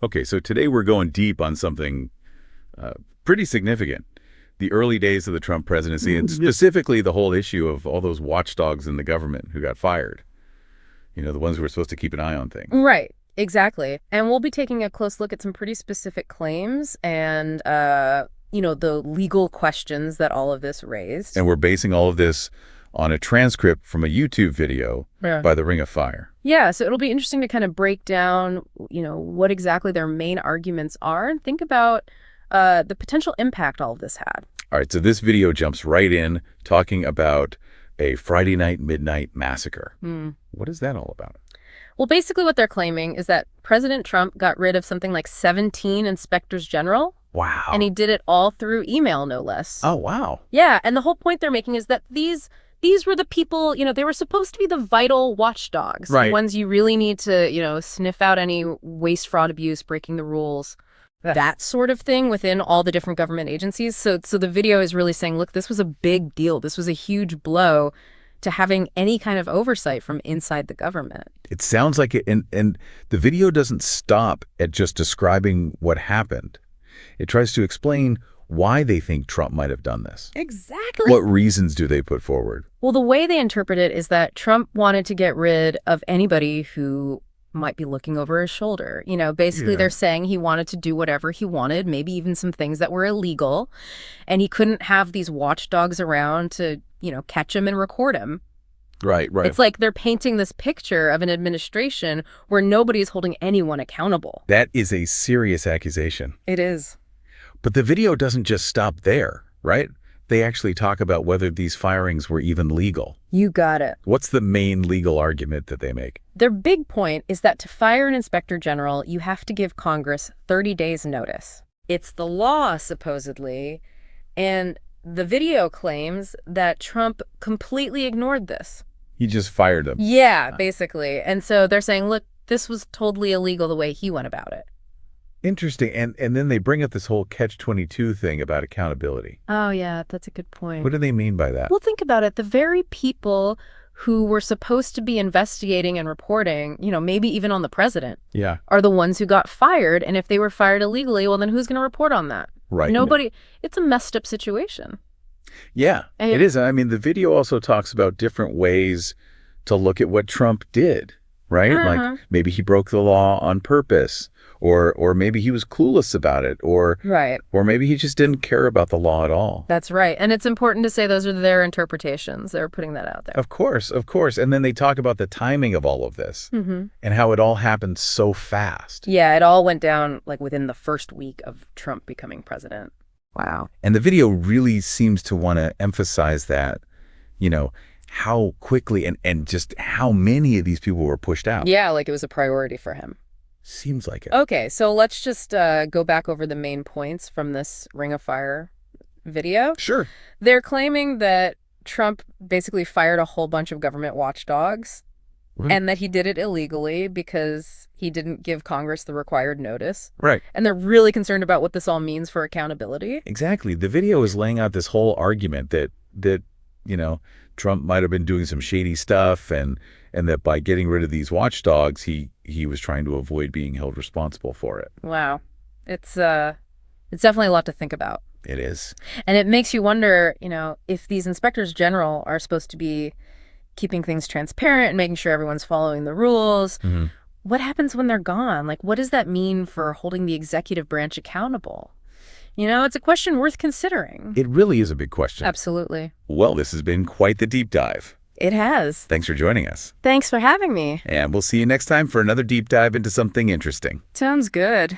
Okay, so today we're going deep on something uh, pretty significant. The early days of the Trump presidency, and specifically the whole issue of all those watchdogs in the government who got fired. You know, the ones who were supposed to keep an eye on things. Right, exactly. And we'll be taking a close look at some pretty specific claims and, the legal questions that all of this raised. And we're basing all of this on a transcript from a YouTube video by the Ring of Fire. Yeah, so it'll be interesting to kind of break down, what exactly their main arguments are and think about the potential impact all of this had. All right, so this video jumps right in talking about a Friday night midnight massacre. What is that all about? Well, basically what they're claiming is that President Trump got rid of something like 17 inspectors general. Wow. And he did it all through email, no less. Oh, wow. Yeah, and the whole point they're making is that these were the people, they were supposed to be the vital watchdogs. Right. The ones you really need to, sniff out any waste, fraud, abuse, breaking the rules, that sort of thing within all the different government agencies. So the video is really saying, look, this was a big deal. This was a huge blow to having any kind of oversight from inside the government. It sounds like it, and the video doesn't stop at just describing what happened. It tries to explain why they think Trump might have done this. Exactly. What reasons do they put forward? Well, the way they interpret it is that Trump wanted to get rid of anybody who might be looking over his shoulder. Basically they're saying he wanted to do whatever he wanted, maybe even some things that were illegal, and he couldn't have these watchdogs around to, catch him and record him. Right. It's like they're painting this picture of an administration where nobody's holding anyone accountable. That is a serious accusation. It is. But the video doesn't just stop there, right? They actually talk about whether these firings were even legal. You got it. What's the main legal argument that they make? Their big point is that to fire an inspector general, you have to give Congress 30 days notice. It's the law, supposedly, and the video claims that Trump completely ignored this. He just fired them. Yeah, basically. And so they're saying, look, this was totally illegal the way he went about it. Interesting. And then they bring up this whole catch-22 thing about accountability. Oh, yeah, that's a good point. What do they mean by that? Well, think about it. The very people who were supposed to be investigating and reporting, maybe even on the president, are the ones who got fired. And if they were fired illegally, well, then who's going to report on that? Right. Nobody. It's a messed up situation. Yeah, it is. I mean, the video also talks about different ways to look at what Trump did, right? Like maybe he broke the law on purpose, or maybe he was clueless about it, or maybe he just didn't care about the law at all. That's right. And it's important to say those are their interpretations. They're putting that out there. Of course. And then they talk about the timing of all of this and how it all happened so fast. Yeah, it all went down like within the first week of Trump becoming president. Wow. And the video really seems to want to emphasize that, how quickly and just how many of these people were pushed out. Yeah, like it was a priority for him. Seems like it. Okay, so let's just go back over the main points from this Ring of Fire video. Sure. They're claiming that Trump basically fired a whole bunch of government watchdogs and that he did it illegally because he didn't give Congress the required notice. Right. And they're really concerned about what this all means for accountability. Exactly. The video is laying out this whole argument that Trump might have been doing some shady stuff and that by getting rid of these watchdogs, he was trying to avoid being held responsible for it. Wow. It's definitely a lot to think about. It is. And it makes you wonder, if these inspectors general are supposed to be keeping things transparent and making sure everyone's following the rules. What happens when they're gone? Like, what does that mean for holding the executive branch accountable? It's a question worth considering. It really is a big question. Absolutely. Well, this has been quite the deep dive. It has. Thanks for joining us. Thanks for having me. And we'll see you next time for another deep dive into something interesting. Sounds good.